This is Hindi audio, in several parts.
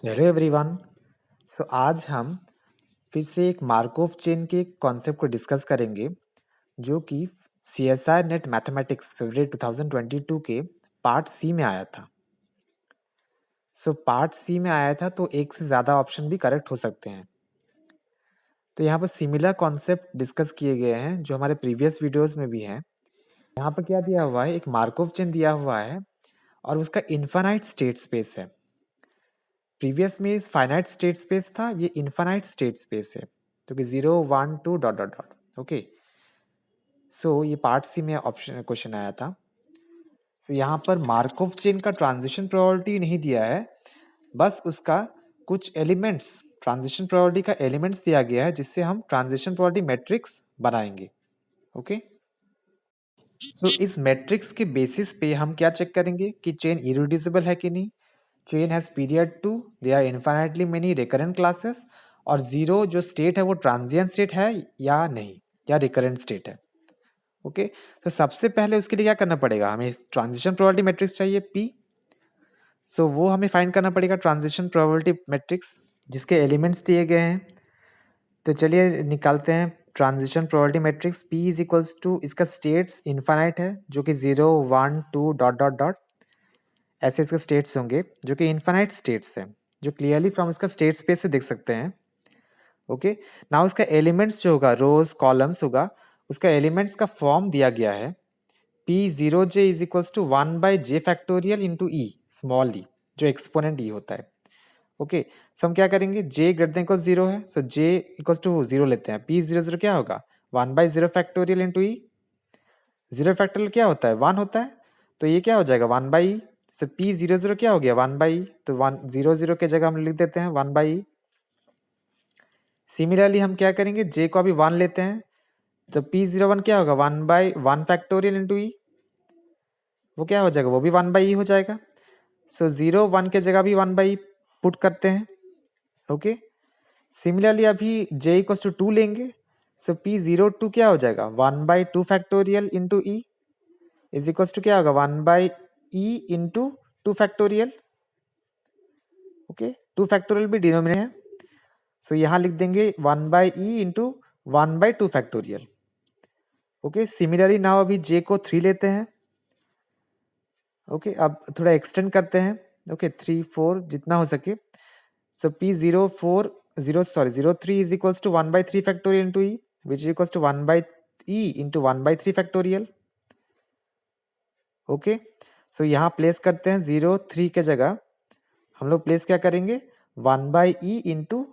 Hello everyone. आज हम फिर से एक मार्कोव चेन के कॉन्सेप्ट को डिस्कस करेंगे जो कि CSIR नेट मैथमेटिक्स फरवरी 2022 के पार्ट सी में आया था। पार्ट सी में आया था तो एक से ज़्यादा ऑप्शन भी करेक्ट हो सकते हैं। तो यहाँ पर सिमिलर कॉन्सेप्ट डिस्कस किए गए हैं जो हमारे प्रीवियस वीडियोस में भी हैं। यहाँ पर क्या दिया हुआ है, एक मार्कोव चेन दिया हुआ है और उसका इन्फानाइट स्टेट स्पेस है। प्रीवियस में फाइनाइट स्टेट स्पेस था, ये इनफाइनाइट स्टेट स्पेस है, तो कि 0 1 2 डॉट डॉट डॉट। ओके, ये पार्ट सी में ऑप्शन क्वेश्चन आया था। यहाँ पर मार्कोव चेन का ट्रांजिशन प्रोबेबिलिटी नहीं दिया है, बस उसका कुछ एलिमेंट्स, ट्रांजिशन प्रोबेबिलिटी का एलिमेंट्स दिया गया है जिससे हम ट्रांजिशन प्रोबेबिलिटी मैट्रिक्स बनाएंगे। ओके, इस मैट्रिक्स के बेसिस पे हम क्या चेक करेंगे कि चेन इरिड्यूसिबल है कि नहीं, chain has period 2, they are infinitely many recurrent classes, और जीरो जो स्टेट है वो ट्रांजिएंट स्टेट है या नहीं, या रिकरेंट स्टेट है। ओके, तो सबसे पहले उसके लिए क्या करना पड़ेगा, हमें ट्रांजिशन प्रोबेबिलिटी मैट्रिक्स चाहिए P। वो हमें फाइंड करना पड़ेगा ट्रांजिशन प्रोबेबिलिटी मैट्रिक्स जिसके एलिमेंट्स दिए गए हैं। तो चलिए निकालते हैं transition probability matrix. P is equals to, इसका स्टेट्स इनफाइनाइट है जो कि 0 1 2 डॉट डॉट डॉट, ऐसे इसके स्टेट्स होंगे जो कि इनफाइनाइट स्टेट्स हैं, जो क्लियरली फ्रॉम इसका स्टेट स्पेस से देख सकते हैं। ओके, नाउ उसका एलिमेंट्स जो होगा, रोज कॉलम्स होगा, उसका एलिमेंट्स का फॉर्म दिया गया है P0j is equals to 1/j factorial into e small e, जो एक्सपोनेंट ई होता है। ओके, हम क्या करेंगे, j ग्रेटर देन इक्वल 0 है, j इक्वल्स टू 0 लेते हैं। P00 क्या होगा, 1/0 फैक्टोरियल इंटू ई। 0 फैक्टोरियल क्या होता है, 1 होता है, तो ये क्या हो जाएगा 1/e। P00 क्या हो गया 1/e, तो 1 0 के जगह हम लिख देते हैं 1/e। सिमिलरली हम क्या करेंगे, j को अभी 1 लेते हैं, तो P01 क्या होगा 1/1 फैक्टोरियल इंटू ई, वो क्या हो जाएगा, वो भी 1/e हो जाएगा। 0 1 के जगह भी 1/e पुट करते हैं। ओके, सिमिलरली अभी j इक्वल्स टू 2 लेंगे, P02 क्या हो जाएगा 1/2 factorial into e is equals to क्या होगा 1/e into 2 factorial. Okay, 2 factorial भी डिनोमिनेटर है, यहाँ लिख देंगे 1/e into 1/2 factorial. Okay, similarly now अभी j को 3 लेते हैं। ओके, अब थोड़ा एक्सटेंड करते हैं। ओके, 3 4 जितना हो सके। P03 is equals to 1/3 factorial into e, which is equals to 1/e into 1/3 factorial. Okay, यहाँ प्लेस करते हैं 0 3 के जगह हम लोग प्लेस क्या करेंगे 1/e इंटू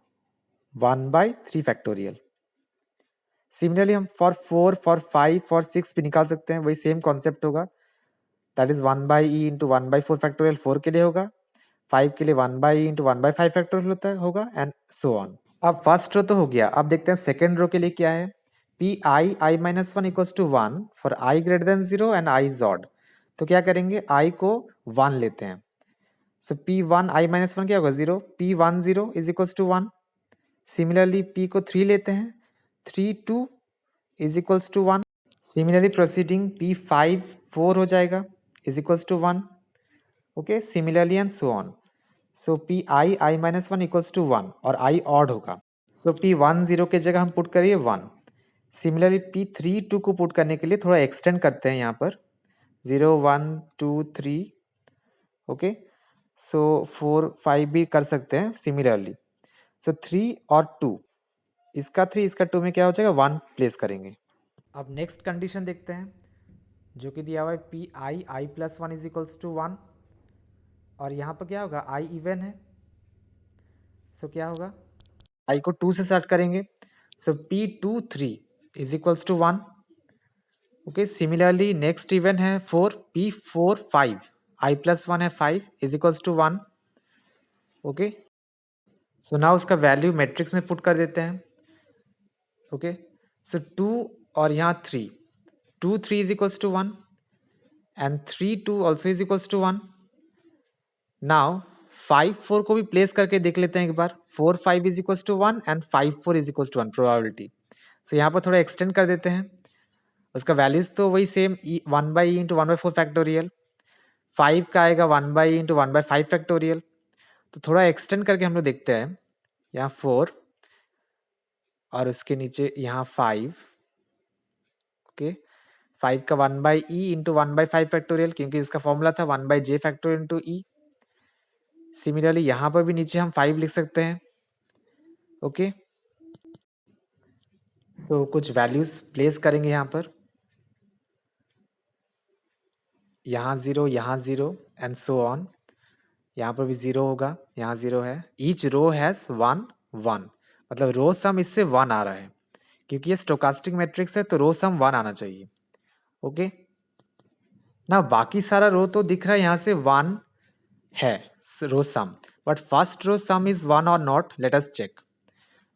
1/3 फैक्टोरियल। सिमिलरली हम फॉर 4 फॉर 5 फॉर 6 भी निकाल सकते हैं, वही सेम कॉन्सेप्ट होगा। That is 1/e into 1/4 factorial 4 के लिए होगा, 5 के लिए 1/e इंटू 1/5 फैक्टोरियल होगा, एंड सो ऑन। अब फर्स्ट रो तो हो गया, अब देखते हैं सेकेंड रो के लिए क्या है। Pi(i-1) equals to 1 for i greater than 0 and i is odd. तो क्या करेंगे, i को 1 लेते हैं। P1 i-1 क्या होगा 0, P10 is equals to 1। Similarly p को 3 लेते हैं, 3 2 is equals to 1। Similarly proceeding P5 4 हो जाएगा is equals to 1। Okay, similarly and so on. Pi(i-1) equals to 1 और i ऑड होगा। P10 के जगह हम पुट करिए 1। सिमिलरली P32 को पुट करने के लिए थोड़ा एक्सटेंड करते हैं यहाँ पर 0 1 2 3। ओके, 4 5 भी कर सकते हैं सिमिलरली। 3 और 2, इसका 3 इसका 2 में क्या हो जाएगा 1 प्लेस करेंगे। अब नेक्स्ट कंडीशन देखते हैं जो कि दिया हुआ है Pi(i+1) इज इक्वल्स टू 1, और यहाँ पर क्या होगा i इवन है। क्या होगा, i को 2 से स्टार्ट करेंगे, P23 is equals to 1। Okay, similarly next even है 4, P4 5, i+1 है 5 is equals to 1। Okay, now उसका वैल्यू मैट्रिक्स में पुट कर देते हैं। ओके, 2 और यहाँ 3, 2 3 is equals to 1 and 3 2 also is equals to 1। Now 5 4 को भी प्लेस करके देख लेते हैं एक बार, 4 5 is equals to 1 and 5 4 is equals to 1 probability. यहाँ पर थोड़ा एक्सटेंड कर देते हैं, उसका वैल्यूज तो वही सेम 1/e इंटू 1/4 फैक्टोरियल, 5 का आएगा 1/e इंटू 1/5 फैक्टोरियल। तो थोड़ा एक्सटेंड करके हम लोग देखते हैं, यहाँ 4 और उसके नीचे यहाँ 5, ओके। 5 का 1 by e into 1 by 5 factorial, क्योंकि इसका फॉर्मूला था 1 by J factorial into E. Similarly यहाँ पर भी नीचे हम 5 लिख सकते हैं, ओके। सो कुछ वैल्यूज प्लेस करेंगे यहाँ पर, यहाँ 0 एंड सो ऑन। यहाँ पर भी 0 होगा, यहाँ 0 है। ईच रो हैज 1 1, मतलब रो सम इससे 1 आ रहा है, क्योंकि ये स्टोकास्टिक मैट्रिक्स है तो रो सम 1 आना चाहिए, ओके। ना बाकी सारा रो तो दिख रहा है यहाँ से 1 है row sum, but first row sum is 1 और not, let us check,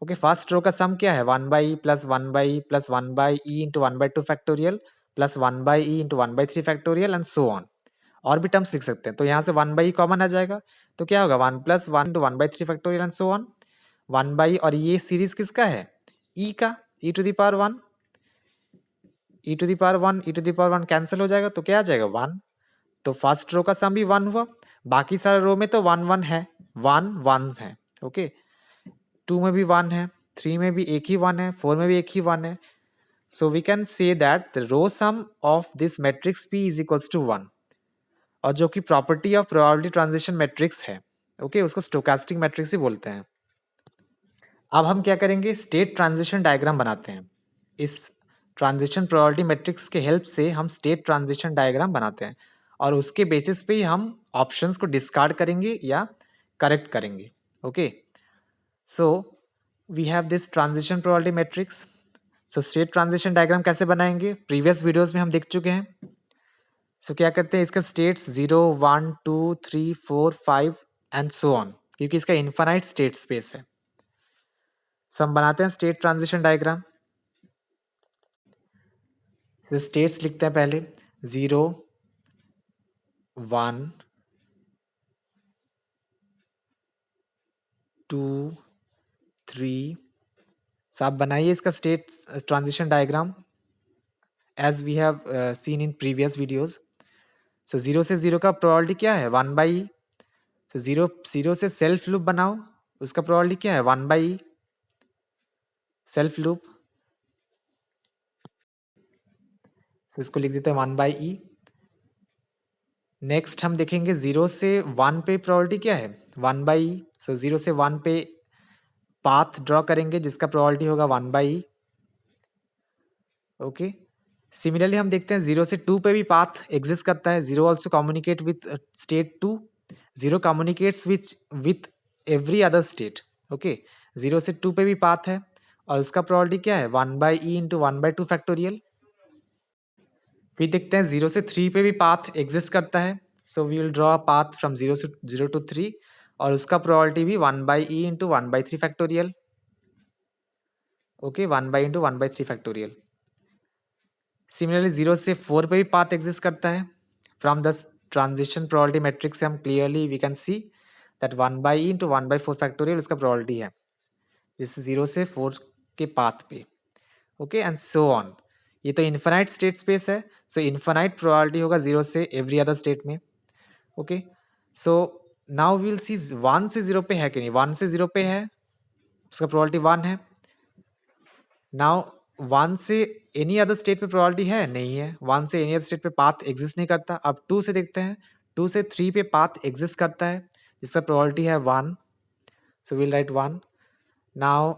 okay. First row का सम क्या है, 1 by plus 1 by plus 1 by e into 1 by 2 factorial plus 1 by e into 1 by 3 factorial and so on. और भी टर्म्स लिख सकते हैं, तो यहाँ से 1 बाई कॉमन आ जाएगा, तो क्या होगा 1 plus 1 into 1 by 3 factorial and so on. 1 by, और ये सीरीज किसका है, ई का, e to the power 1, e to the power 1, e to the power 1 cancel हो जाएगा, तो क्या आ जाएगा 1। तो फर्स्ट रो का सम भी 1 हुआ, बाकी सारे रो में तो 1 1 है, 1 1 है, ओके। 2 में भी 1 है, 3 में भी एक ही 1 है, 4 में भी एक ही 1 है। So we can say that the row sum of this matrix P is equals to 1, और जो कि property of probability transition matrix है, ओके, उसको स्टोकास्टिक मैट्रिक्स ही बोलते हैं। अब हम क्या करेंगे, स्टेट ट्रांजिशन डायग्राम बनाते हैं। इस ट्रांजिशन प्रोबेबिलिटी मैट्रिक्स के हेल्प से हम स्टेट ट्रांजिशन डायग्राम बनाते हैं, और उसके बेसिस पे ही हम ऑप्शंस को डिस्कार्ड करेंगे या करेक्ट करेंगे, okay. So we have this transition probability matrix. So state transition diagram कैसे बनाएंगे, प्रीवियस वीडियोस में हम देख चुके हैं। सो क्या करते हैं, इसका स्टेट्स 0 1 2 3 4 5 एंड सो ऑन, क्योंकि इसका इनफाइनाइट स्टेट स्पेस है। सो हम बनाते हैं स्टेट ट्रांजिशन डायग्राम। स्टेट्स लिखते हैं पहले, 0 1 2 3। सो आप बनाइए इसका state transition diagram as we have seen in previous videos. So 0 से 0 का प्रोबेबिलिटी क्या है, 1 बाई। सो 0 से सेल्फ लूप बनाओ, उसका प्रोबेबिलिटी क्या है, 1 बाई सेल्फ लूप। तो इसको लिख देते हैं 1 बाई ई। नेक्स्ट हम देखेंगे 0 से 1 पे प्रोबेबिलिटी क्या है, 1 बाई ई। सो 0 से 1 पे पाथ ड्रॉ करेंगे जिसका प्रोबेबिलिटी होगा 1 बाई ई, ओके। सिमिलरली हम देखते हैं 0 से 2 पे भी पाथ एग्जिस्ट करता है। 0 also communicate with state 2, 0 communicates with every other state, okay. 0 से 2 पे भी पाथ है, और उसका प्रोबेबिलिटी क्या है, 1 by e into 1 by 2 factorial. फिर देखते हैं 0 से 3 पे भी पाथ एग्जिस्ट करता है। So we will draw a path from 0 to 3, और उसका प्रोबेबिलिटी भी 1 by e into 1 by 3 factorial, okay, 1 by into 1 by 3 factorial. Similarly 0 से 4 पे भी पाथ एग्जिस्ट करता है। From the transition probability matrix से हम clearly we can see that 1 by e into 1 by 4 factorial उसका प्रोबेबिलिटी है, जिससे 0 से 4 के पाथ पे, ओके, एंड सो ऑन। ये तो इन्फिनाइट स्टेट स्पेस है, सो इन्फिनाइट प्रोबेबिलिटी होगा 0 से एवरी अदर स्टेट में, ओके। सो नाउ वील सी 1 से 0 पे है कि नहीं, 1 से 0 पे है, उसका प्रोबेबिलिटी 1 है। नाउ 1 से एनी अदर स्टेट पे प्रोबेबिलिटी है, नहीं है। 1 से एनी अदर स्टेट पे पाथ एग्जिस्ट नहीं करता। अब 2 से देखते हैं, 2 से 3 पे पाथ एग्जिस्ट करता है, जिसका प्रोबेबिलिटी है 1, सो वील राइट 1। नाउ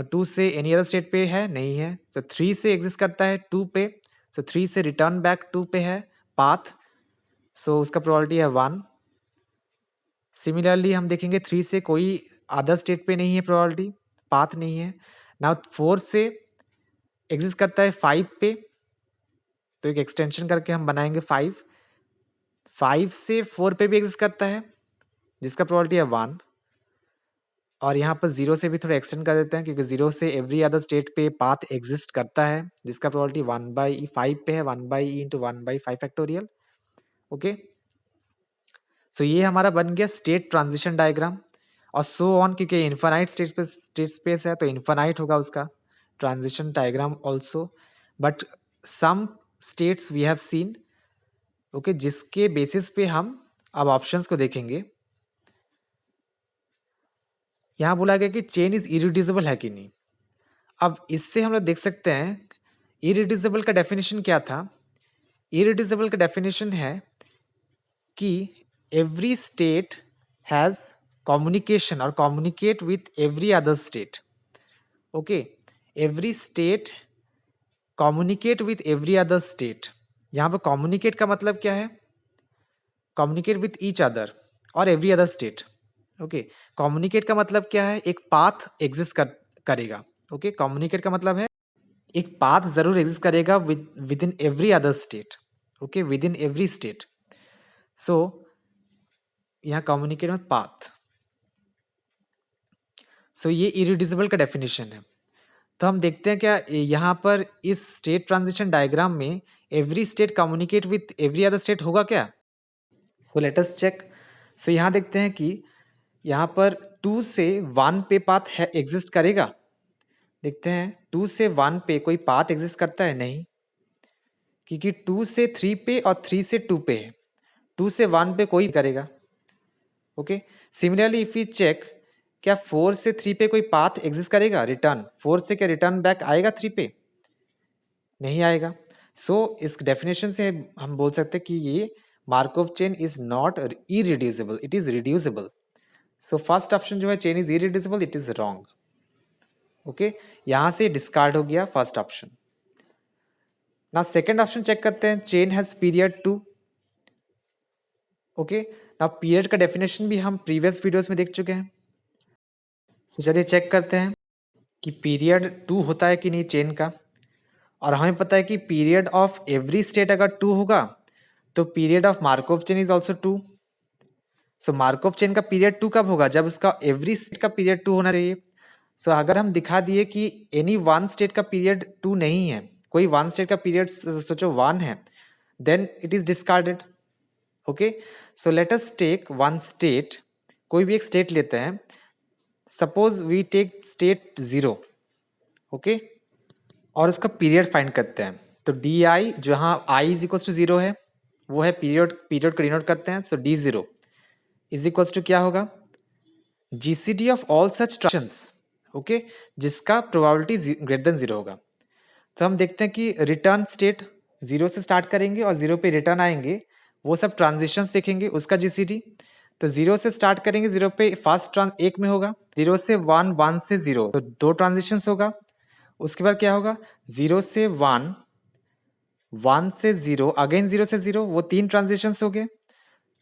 2 से एनी अदर स्टेट पे है, नहीं है। सो 3 से एग्जिस्ट करता है 2 पे, सो 3 से रिटर्न बैक 2 पे है पाथ, सो उसका प्रोबेबिलिटी है 1। सिमिलरली हम देखेंगे 3 से कोई अदर स्टेट पे नहीं है प्रोबेबिलिटी, पाथ नहीं है। नाउ 4 से एग्जिस्ट करता है 5 पे, तो एक एक्सटेंशन करके हम बनाएंगे 5। 5 से 4 पे भी एग्जिस्ट करता है, जिसका प्रोबेबिलिटी है 1। और यहाँ पर 0 से भी थोड़ा एक्सटेंड कर देते हैं, क्योंकि 0 से एवरी अदर स्टेट पे पाथ एग्जिस्ट करता है, जिसका प्रोबेबिलिटी 1 बाई 5 पे है, 1 by e into 1 by 5 factorial, okay. So ये हमारा बन गया स्टेट ट्रांजिशन डायग्राम, और सो ऑन, क्योंकि इन्फानाइट स्टेट स्पेस है तो इन्फानाइट होगा उसका transition diagram also. But some states we have seen, okay, जिसके बेसिस पे हम अब ऑप्शंस को देखेंगे। यहाँ बोला गया कि चेन इज इरिड्यूसिबल है कि नहीं। अब इससे हम लोग देख सकते हैं इरिड्यूसिबल का डेफिनेशन क्या था। इरिड्यूसिबल का डेफिनेशन है कि एवरी स्टेट हैज कम्युनिकेशन और communicate with every other state. Okay, every state communicate with every other state. यहाँ पर कम्युनिकेट का मतलब क्या है, कम्युनिकेट विथ ईच अदर और every other state. Okay, communicate का मतलब क्या है, एक पाथ एग्जिस्ट करेगा। ओके, कम्युनिकेट का मतलब है एक पाथ जरूर एग्जिस्ट करेगा within every other state. Okay, within every state. So यहाँ कम्युनिकेट में पाथ। सो ये इरिड्यूसिबल का डेफिनेशन है। तो हम देखते हैं क्या यहाँ पर इस स्टेट ट्रांजिशन डायग्राम में every state communicate with every other state होगा क्या। सो लेट अस चेक। सो यहाँ देखते हैं कि यहाँ पर 2 से 1 पे पाथ है एग्जिस्ट करेगा। देखते हैं 2 से 1 पे कोई पाथ एग्जिस्ट करता है नहीं, क्योंकि 2 से 3 पे और 3 से 2 पे है। 2 से 1 पे कोई करेगा। Okay, similarly if you check, क्या 4 से 3 पे कोई पाथ एग्जिस्ट करेगा रिटर्न। 4 से क्या रिटर्न बैक आएगा 3 पे, नहीं आएगा। सो इस डेफिनेशन से हम बोल सकते हैं कि ये Markov chain is not irreducible, it is reducible. So first option जो है chain is irreducible, it is wrong. Okay, यहां से डिस्कार्ड हो गया first option. Now second option check करते हैं, chain has period 2। Okay, now period का डेफिनेशन भी हम प्रीवियस वीडियोस में देख चुके हैं। तो चलिए चेक करते हैं कि पीरियड 2 होता है कि नहीं चेन का। और हमें पता है कि पीरियड ऑफ एवरी स्टेट अगर 2 होगा तो period of Markov chain is also 2। So Markov chain का पीरियड 2 कब होगा, जब उसका एवरी स्टेट का पीरियड 2 होना चाहिए। सो अगर हम दिखा दिए कि एनी वन स्टेट का पीरियड 2 नहीं है, कोई वन स्टेट का पीरियड सोचो 1 है, then it is discarded. Okay, so let us take one state, कोई भी एक स्टेट लेते हैं। Suppose we take state 0। Okay, और उसका पीरियड फाइंड करते हैं। तो डी आई, जहां आई इज इक्वल टू 0 है, वो है पीरियड, पीरियड को डिनोट करते हैं। सो डी 0 इज इक्वल टू क्या होगा, GCD of all such transitions. Okay, जिसका प्रोबेबिलिटी ग्रेटर देन 0 होगा। तो हम देखते हैं कि रिटर्न स्टेट 0 से स्टार्ट करेंगे और 0 पे रिटर्न आएंगे, वो सब ट्रांजिशंस देखेंगे उसका जीसीडी। तो 0 से स्टार्ट करेंगे, 0 पे फर्स्ट एक में होगा, 0 से 1, 1 से 0, तो 2 ट्रांजिशंस होगा। उसके बाद क्या होगा, 0 से 1, 1 से 0, अगेन 0 से 0, वो 3 ट्रांजिशंस हो गए।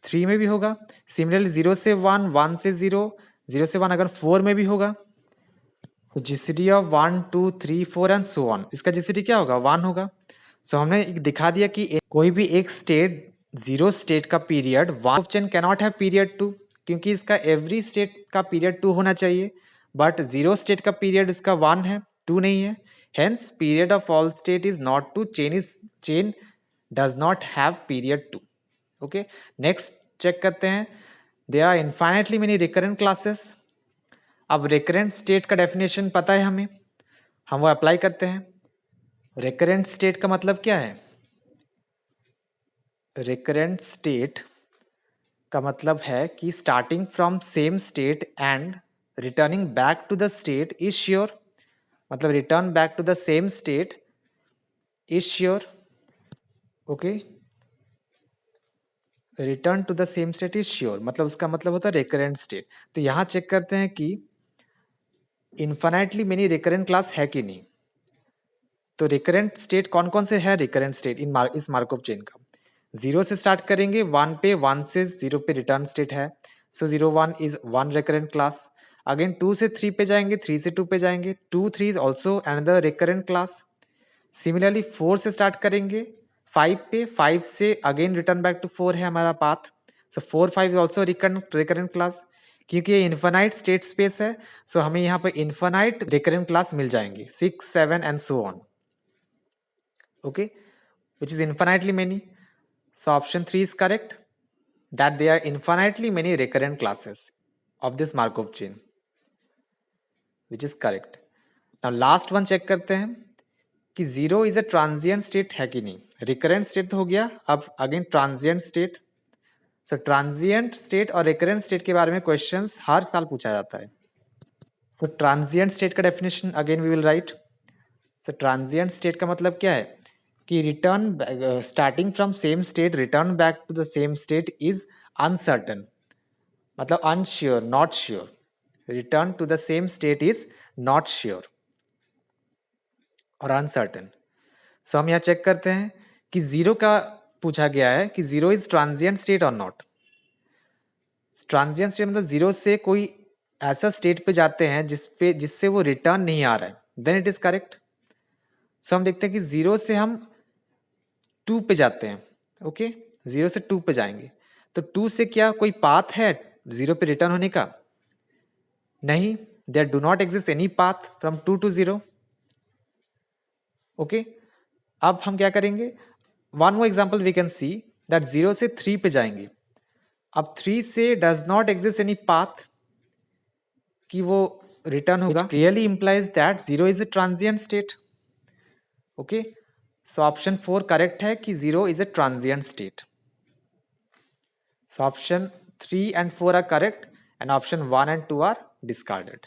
3 में भी होगा। सिमिलरली 0 से 1, 1 से 0, 0 से 1 अगर 4 में भी होगा। So GCD of 1, 2, 3, 4 and so on, इसका जीसीडी क्या होगा, 1 होगा। सो हमने दिखा दिया कि कोई भी एक स्टेट, 0 स्टेट का period one chain cannot have period 2, क्योंकि इसका एवरी स्टेट का पीरियड 2 होना चाहिए। बट 0 स्टेट का पीरियड उसका 1 है, 2 नहीं है। Hence period of all state is not 2, chain does not have period 2। Okay, next check करते हैं, there are infinitely many recurrent classes. अब रिकरेंट स्टेट का डेफिनेशन पता है हमें, हम वो अप्लाई करते हैं। रिकरेंट स्टेट का मतलब क्या है, रिकरेंट स्टेट का मतलब है कि starting from same state and returning back to the state is sure. मतलब return back to the same state is sure. Okay, return to the same state is sure, मतलब उसका मतलब होता है रिकरेंट स्टेट। तो यहां चेक करते हैं कि इन्फाइनाइटली मेनी रिकरेंट क्लास है कि नहीं। तो रिकरेंट स्टेट कौन कौन से है, रिकरेंट स्टेट इस मार्कोव चेन का, 0 से स्टार्ट करेंगे, 1 पे, 1 से 0 पे रिटर्न स्टेट है। सो 0, 1 इज 1 रिकरेंट क्लास। अगेन 2 से 3 पे जाएंगे, 3 से 2 पे जाएंगे, 2, 3 is also another recurrent class. Similarly 4 से स्टार्ट करेंगे, 5 पे, 5 से अगेन रिटर्न बैक टू 4 है हमारा path. So 4, 5 is also recurrent class. क्योंकि ये इन्फाइनाइट स्टेट स्पेस है, सो हमें यहाँ पर इन्फाइनाइट रिकरेंट क्लास मिल जाएंगे, 6, 7 and so on. Okay, which is infinitely many. So option 3 is correct, that there are infinitely many recurrent classes of this Markov chain, which is correct. Now last one check करते हैं कि 0 is a transient state है कि नहीं। recurrent state तो हो गया, अब again transient state. So transient state और recurrent state के बारे में questions हर साल पूछा जाता है। सो ट्रांजिएंट स्टेट का definition again we will write. So transient state का मतलब क्या है कि return starting from same state return back to the same state is uncertain, मतलब unsure, not sure. Return to the same state is not sure और अनसर्टन. सो हम यहाँ चेक करते हैं कि जीरो का पूछा गया है कि जीरो इज ट्रांजिएंट स्टेट और नॉट. ट्रांजिएंट स्टेट मतलब जीरो से कोई ऐसा स्टेट पे जाते हैं जिससे वो रिटर्न नहीं आ रहा है, देन इट इज करेक्ट. सो हम देखते हैं कि जीरो से हम 2 पे जाते हैं. ओके, जीरो से 2 पे जाएंगे तो 2 से क्या कोई पाथ है जीरो पे रिटर्न होने का? नहीं, there do not exist any path from 2 to 0. Okay, अब हम क्या करेंगे, one more example we can see that 0 से 3 पे जाएंगे. अब 3 से does not exist any path कि वो रिटर्न होगा, clearly implies that 0 is a transient state. Okay, so option 4 correct है कि 0 is a transient state. So option 3 and 4 are correct and option 1 and 2 are discarded.